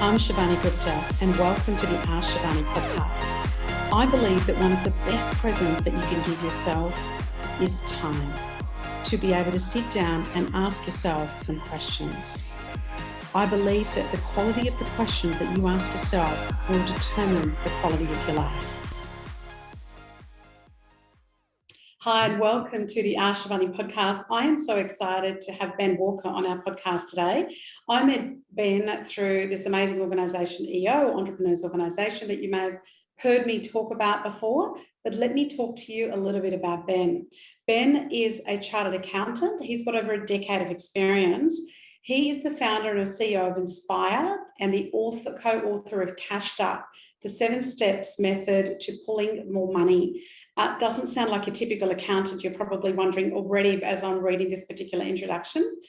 I'm Shivani Gupta and welcome to the Ask Shivani podcast. I believe that one of the best presents that you can give yourself is time to be able to sit down and ask yourself some questions. I believe that the quality of the questions that you ask yourself will determine the quality of your life. Hi, and welcome to the Ask Shivani podcast. I am so excited to have Ben Walker on our podcast today. I met Ben through this amazing organisation, EO, Entrepreneurs Organisation, that you may have heard me talk about before, but let me talk to you a little bit about Ben. Ben is a chartered accountant. He's got over a decade of experience. He is the founder and CEO of Inspire and the co-author of Cashed Up, the 7 steps method to pulling more money. Doesn't sound like a typical accountant. You're probably wondering already as I'm reading this particular introduction.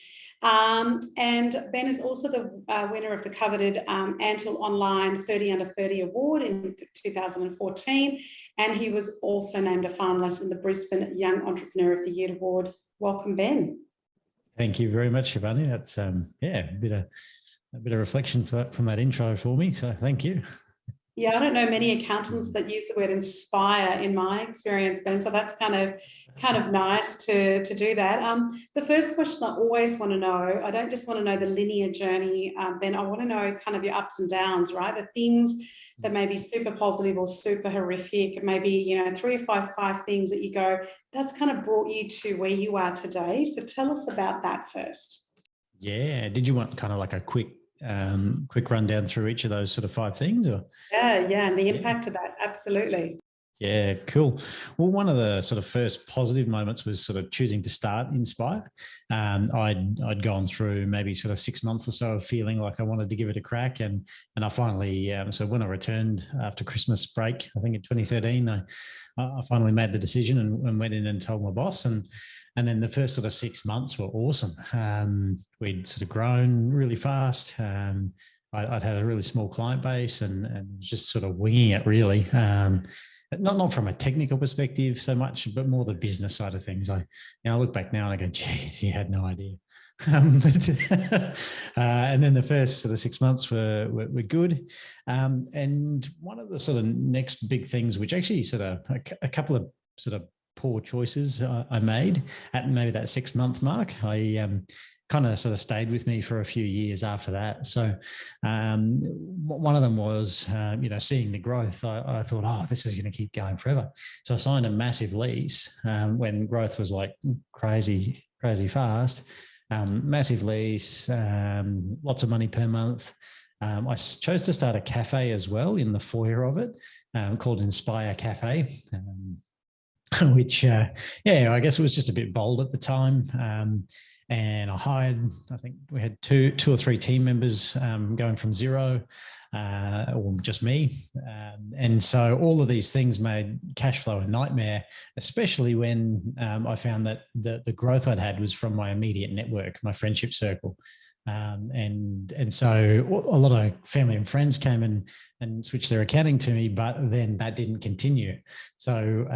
And Ben is also the winner of the coveted Anthill Online 30 Under 30 award in 2014. And he was also named a finalist in the Brisbane Young Entrepreneur of the Year award. Welcome, Ben. Thank you very much, Shivani. That's a bit of reflection from that intro for me. So thank you. Yeah, I don't know many accountants that use the word inspire in my experience, Ben. So that's kind of nice to do that. The first question I always want to know, I don't just want to know the linear journey, Ben. I want to know kind of your ups and downs, right? The things that may be super positive or super horrific, maybe 3 or 5 things that you go, that's kind of brought you to where you are today. So tell us about that first. Yeah. Did you want kind of like a quick rundown through each of those sort of 5 things? Or? Yeah, and the impact of that, absolutely. Yeah, cool. Well, one of the sort of first positive moments was sort of choosing to start Inspire. I'd gone through maybe sort of 6 months or so of feeling like I wanted to give it a crack, and I finally, so when I returned after Christmas break, I think in 2013, I finally made the decision and went in and told my boss, and then the first sort of 6 months were awesome. We'd sort of grown really fast. I'd had a really small client base and just sort of winging it really. Not from a technical perspective so much, but more the business side of things. I look back now and I go, geez, you had no idea. And then the first sort of 6 months were good. And one of the sort of next big things, which actually sort of a couple of sort of poor choices I made at maybe that 6 month mark, I kind of sort of stayed with me for a few years after that. So one of them was, seeing the growth. I thought, oh, this is going to keep going forever. So I signed a massive lease when growth was like crazy fast. Massive lease, lots of money per month. I chose to start a cafe as well in the foyer of it, called Inspire Cafe, which, I guess it was just a bit bold at the time. And I hired, I think we had two or 3 team members going from zero, or just me. And so all of these things made cash flow a nightmare, especially when I found that the growth I'd had was from my immediate network, my friendship circle. And so a lot of family and friends came and switched their accounting to me, but then that didn't continue. So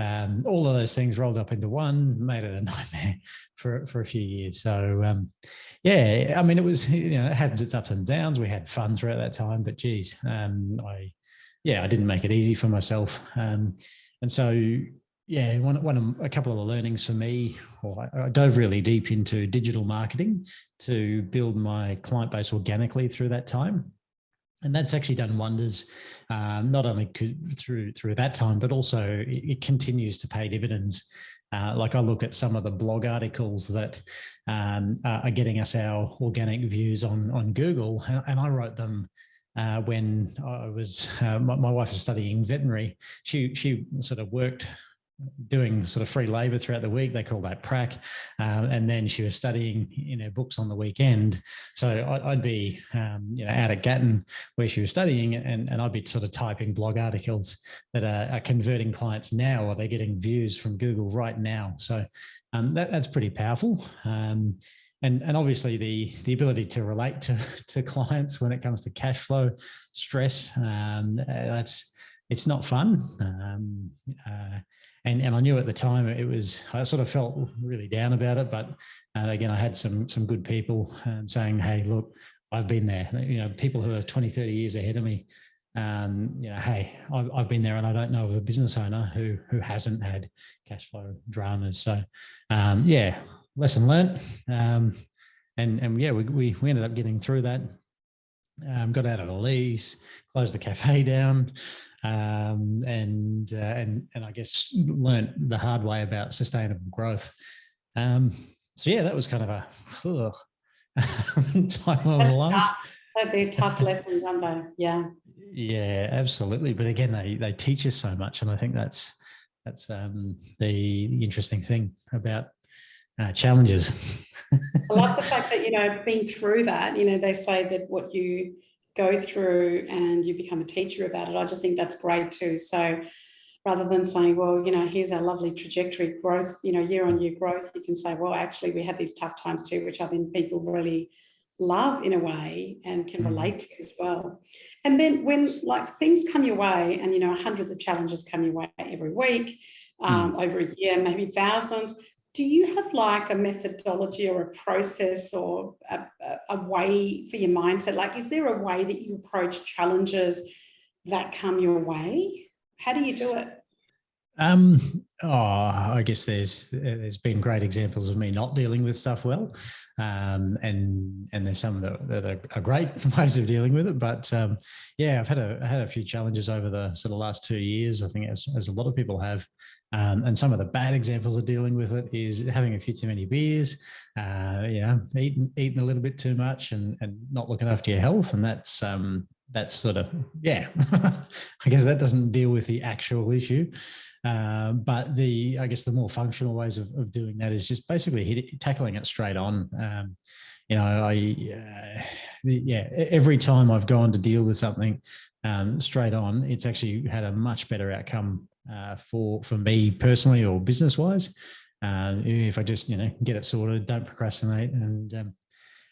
all of those things rolled up into one, made it a nightmare for a few years. So I mean, it was, it had its ups and downs. We had fun throughout that time, but geez, I didn't make it easy for myself. And so a couple of the learnings for me, I dove really deep into digital marketing to build my client base organically through that time. And that's actually done wonders, not only through that time, but also it continues to pay dividends. Like I look at some of the blog articles that are getting us our organic views on Google, and I wrote them when I was, my wife was studying veterinary. She sort of worked doing sort of free labor throughout the week. They call that prac. And then she was studying in her books on the weekend. So I'd be, out at Gatton where she was studying, and I'd be sort of typing blog articles that are converting clients now, or they're getting views from Google right now. So that's pretty powerful. And obviously the ability to relate to clients when it comes to cash flow, stress, it's not fun. And I knew at the time I sort of felt really down about it, but again, I had some good people saying, hey, look, I've been there. People who are 20, 30 years ahead of me, hey, I've been there, and I don't know of a business owner who hasn't had cash flow dramas. So, lesson learnt. We ended up getting through that. Got out of the lease, closed the cafe down, and I guess learnt the hard way about sustainable growth. That was kind of a time of life. They're tough lessons, aren't they? Yeah. Yeah, absolutely. But again, they teach us so much, and I think that's the interesting thing about challenges. I love the fact that, being through that, they say that what you go through and you become a teacher about it. I just think that's great too. So rather than saying, well, here's our lovely trajectory growth, year on year growth, you can say, well, actually we had these tough times too, which I think people really love in a way and can relate to as well. And then when things come your way and, hundreds of challenges come your way every week, over a year, maybe thousands, do you have a methodology or a process or a way for your mindset? Is there a way that you approach challenges that come your way? How do you do it? I guess there's been great examples of me not dealing with stuff well, and there's some that are great ways of dealing with it. But I've had a few challenges over the sort of last 2 years. I think as a lot of people have, and some of the bad examples of dealing with it is having a few too many beers, eating a little bit too much, and not looking after your health, and that's sort of I guess that doesn't deal with the actual issue. But I guess the more functional ways of doing that is just basically tackling it straight on. Every time I've gone to deal with something straight on, it's actually had a much better outcome for me personally or business wise. If I just get it sorted, don't procrastinate, and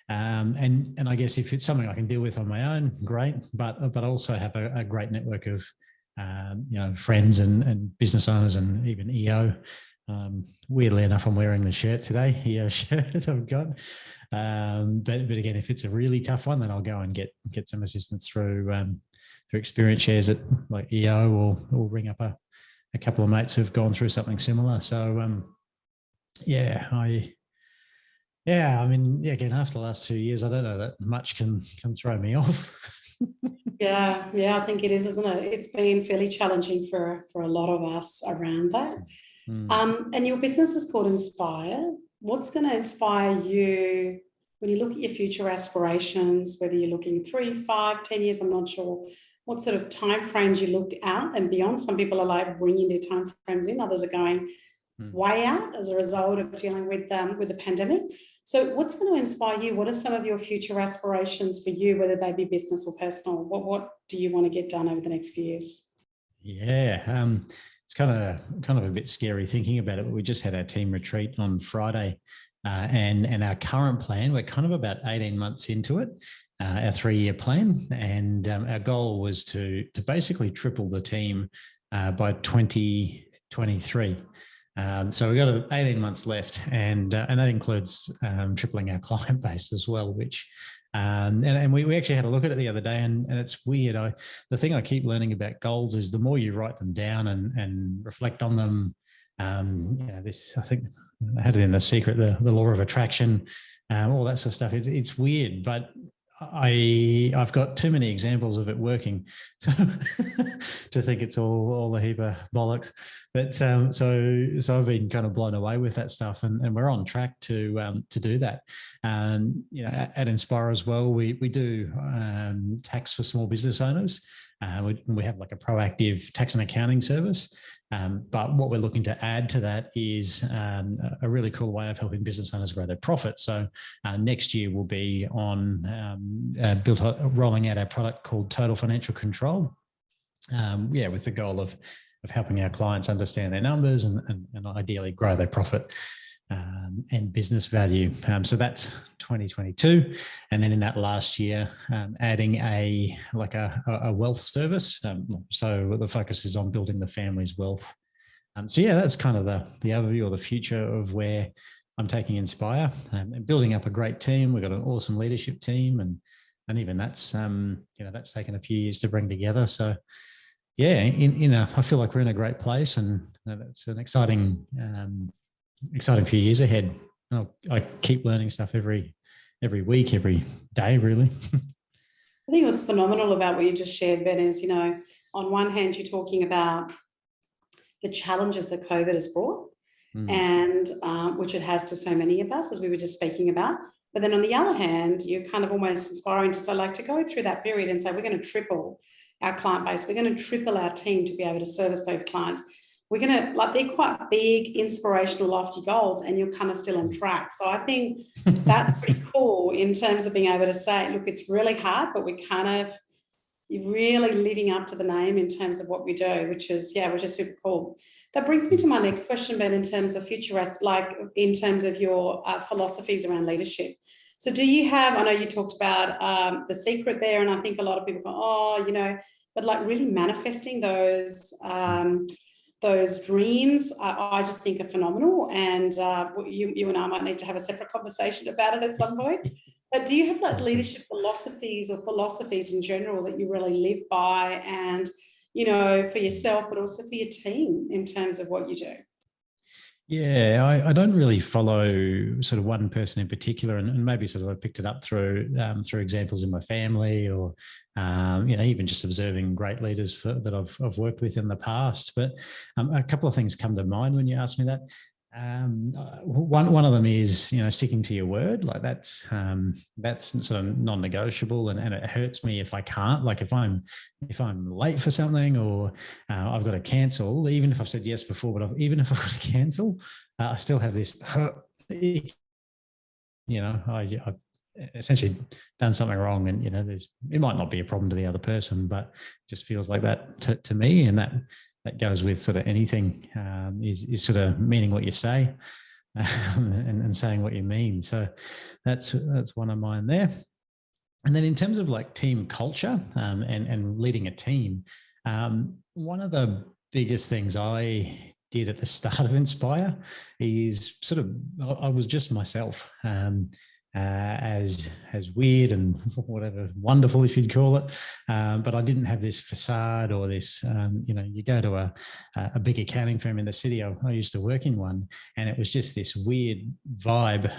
I guess if it's something I can deal with on my own, great. But also have a great network of friends and business owners and even EO. Weirdly enough, I'm wearing the shirt today, EO shirt I've got. But again, if it's a really tough one, then I'll go and get some assistance through experience shares at EO, or ring up a couple of mates who've gone through something similar. So again, after the last 2 years, I don't know that much can throw me off. Yeah, I think it is, isn't it? It's been fairly challenging for a lot of us around that. And your business is called Inspire. What's going to inspire you when you look at your future aspirations, whether you're looking 3, 5, 10 years, I'm not sure what sort of timeframes you look out and beyond. Some people are bringing their timeframes in, others are going way out as a result of dealing with the pandemic. So what's going to inspire you? What are some of your future aspirations for you, whether they be business or personal? What do you want to get done over the next few years? Yeah, it's kind of a bit scary thinking about it, but we just had our team retreat on Friday, and our current plan, we're kind of about 18 months into it, our 3-year plan, and our goal was to basically triple the team by 2023. So we've got 18 months left, and that includes tripling our client base as well, which and we actually had a look at it the other day, and it's weird. The thing I keep learning about goals is the more you write them down and reflect on them. This, I think I had it in The Secret, the law of attraction, all that sort of stuff. It's weird, but I've got too many examples of it working to think it's all a heap of bollocks. But so I've been kind of blown away with that stuff, and we're on track to do that. At Inspire as well, we do tax for small business owners. We have a proactive tax and accounting service. But what we're looking to add to that is a really cool way of helping business owners grow their profit. So next year we'll be on rolling out our product called Total Financial Control. With the goal of helping our clients understand their numbers and ideally grow their profit and business value. So that's 2022. And then in that last year, adding a wealth service. So the focus is on building the family's wealth. That's kind of the overview or the future of where I'm taking Inspire, and building up a great team. We've got an awesome leadership team, and and even that's that's taken a few years to bring together. So yeah, I feel like we're in a great place, and it's an exciting few years ahead. I keep learning stuff every week, every day, really. I think what's phenomenal about what you just shared, Ben, is, on one hand, you're talking about the challenges that COVID has brought, and which it has to so many of us, as we were just speaking about. But then on the other hand, you're kind of almost inspiring to say, like, to go through that period and say, we're going to triple our client base. We're going to triple our team to be able to service those clients. We're going to, like, they're quite big, inspirational, lofty goals, and you're kind of still on track. So I think that's pretty cool in terms of being able to say, look, it's really hard, but we're kind of really living up to the name in terms of what we do, which is super cool. That brings me to my next question, Ben, in terms of in terms of your philosophies around leadership. So do you have, I know you talked about the secret there, and I think a lot of people go, but like really manifesting those dreams, I just think are phenomenal. And you and I might need to have a separate conversation about it at some point. But do you have leadership philosophies or philosophies in general that you really live by, and, for yourself, but also for your team in terms of what you do? Yeah, I don't really follow sort of one person in particular, and maybe sort of I picked it up through examples in my family, or even just observing great leaders that I've worked with in the past. But a couple of things come to mind when you ask me that. One of them is sticking to your word. Like that's sort of non-negotiable, and it hurts me if I can't. Like if I'm late for something, or I've got to cancel, even if I've said yes before, but even if I've got to cancel, I still have this. I've essentially done something wrong, and it might not be a problem to the other person, but it just feels like that to me, and that goes with sort of anything, is sort of meaning what you say, and saying what you mean. So that's one of mine there. And then in terms of like team culture, and leading a team, one of the biggest things I did at the start of Inspire is sort of, I was just myself. As weird and whatever wonderful, if you'd call it, but I didn't have this facade or this. You go to a big accounting firm in the city. I used to work in one, and it was just this weird vibe,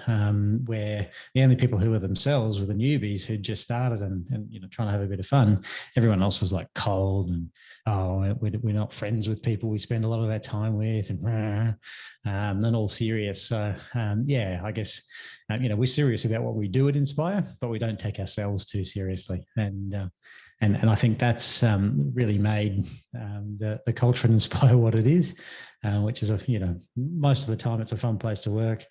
where the only people who were themselves were the newbies who'd just started and trying to have a bit of fun. Everyone else was like cold and we're not friends with people we spend a lot of our time with, and all serious. So I guess. We're serious about what we do at Inspire, but we don't take ourselves too seriously. And I think that's really made the culture at Inspire what it is, which is most of the time it's a fun place to work.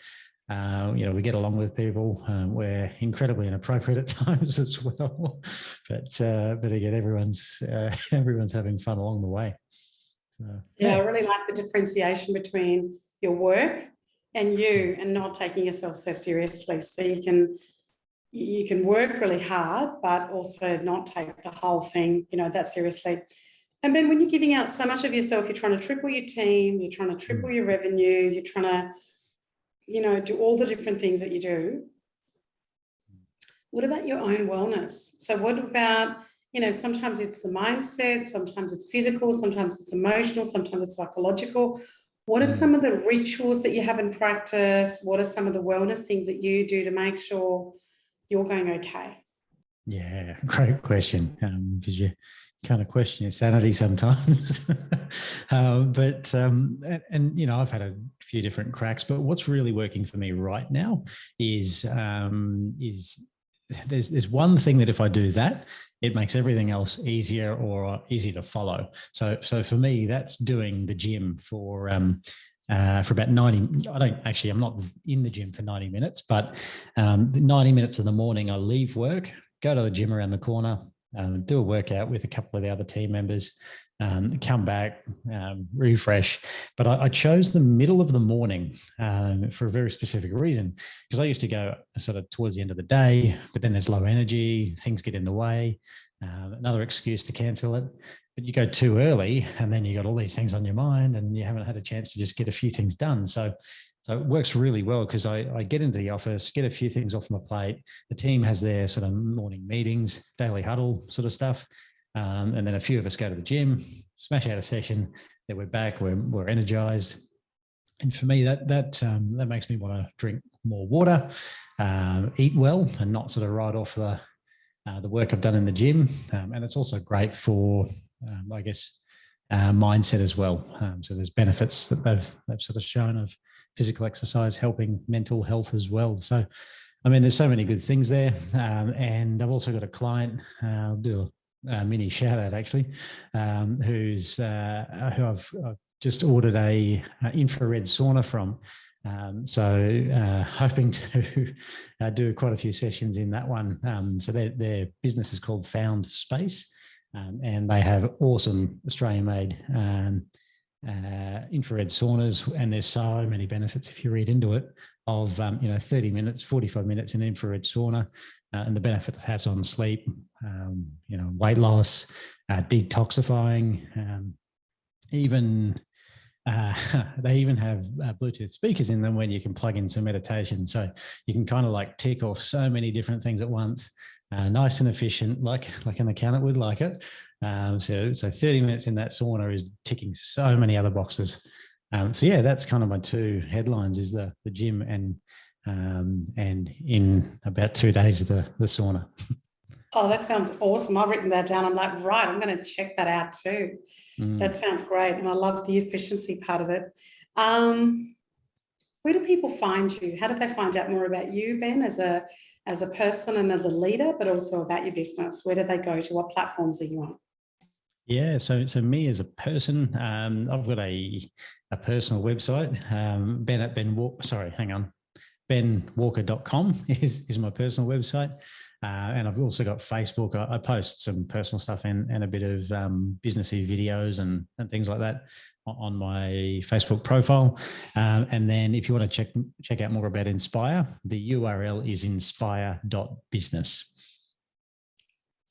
We get along with people. We're incredibly inappropriate at times as well, but again, everyone's having fun along the way. So, I really like the differentiation between your work and you, and not taking yourself so seriously. So you can work really hard, but also not take the whole thing, that seriously. And Ben, when you're giving out so much of yourself, you're trying to triple your team, you're trying to triple your revenue, you're trying to, do all the different things that you do. What about your own wellness? So what about, sometimes it's the mindset, sometimes it's physical, sometimes it's emotional, sometimes it's psychological. What are some of the rituals that you have in practice? What are some of the wellness things that you do to make sure you're going okay? Yeah, great question, because you kind of question your sanity sometimes. But I've had a few different cracks, but what's really working for me right now is there's one thing that if I do that, it makes everything else easier or easy to follow. So for me, that's doing the gym for about 90. I'm not in the gym for 90 minutes, but 90 minutes in the morning, I leave work, go to the gym around the corner, do a workout with a couple of the other team members, come back, refresh. But I chose the middle of the morning for a very specific reason, because I used to go sort of towards the end of the day, but then there's low energy, things get in the way, another excuse to cancel it. but you go too early and then you got all these things on your mind and you haven't had a chance to just get a few things done. So it works really well because I get into the office, get a few things off my plate. The team has their sort of morning meetings, daily huddle sort of stuff. And then a few of us go to the gym, smash out a session, then we're back, we're energized. And for me, that makes me want to drink more water, eat well, and not sort of write off the work I've done in the gym. And it's also great for, I guess, mindset as well. So there's benefits that they've sort of shown of physical exercise helping mental health as well. So, I mean, there's so many good things there. And I've also got a client, I'll do a mini shout out actually, who I've just ordered a infrared sauna from. So hoping to do quite a few sessions in that one. So their business is called Found Space, and they have awesome Australian-made infrared saunas, and there's so many benefits if you read into it of 30 minutes, 45 minutes in infrared sauna, and the benefit it has on sleep, weight loss, detoxifying, they even have Bluetooth speakers in them when you can plug in some meditation. So you can kind of like tick off so many different things at once, nice and efficient, like an accountant would like it. So 30 minutes in that sauna is ticking so many other boxes. So yeah, that's kind of my two headlines: is the gym and in about 2 days the sauna. Oh, that sounds awesome. I've written that down. I'm like, right, I'm going to check that out too. That sounds great. And I love the efficiency part of it. Where do people find you? How do they find out more about you, Ben, as a person and as a leader, but also about your business? Where do they go to? What platforms are you on? Yeah, so me as a person, I've got a personal website, benwalker.com is my personal website. And I've also got Facebook. I post some personal stuff and a bit of businessy videos and things like that on my Facebook profile. And then if you want to check out more about Inspire, the URL is inspire.business.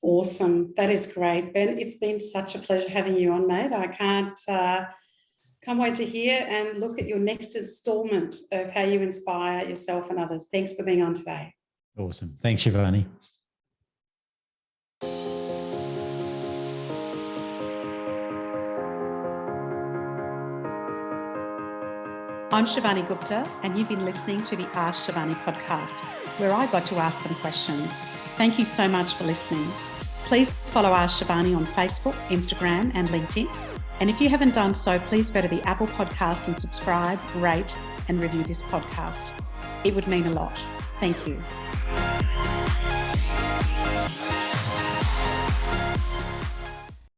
Awesome. That is great, Ben. It's been such a pleasure having you on, mate. I can't wait to hear and look at your next installment of how you inspire yourself and others. Thanks for being on today. Awesome. Thanks, Shivani. I'm Shivani Gupta, and you've been listening to the Ask Shivani podcast, where I got to ask some questions. Thank you so much for listening. Please follow Ask Shivani on Facebook, Instagram, and LinkedIn. And if you haven't done so, please go to the Apple podcast and subscribe, rate, and review this podcast. It would mean a lot. Thank you.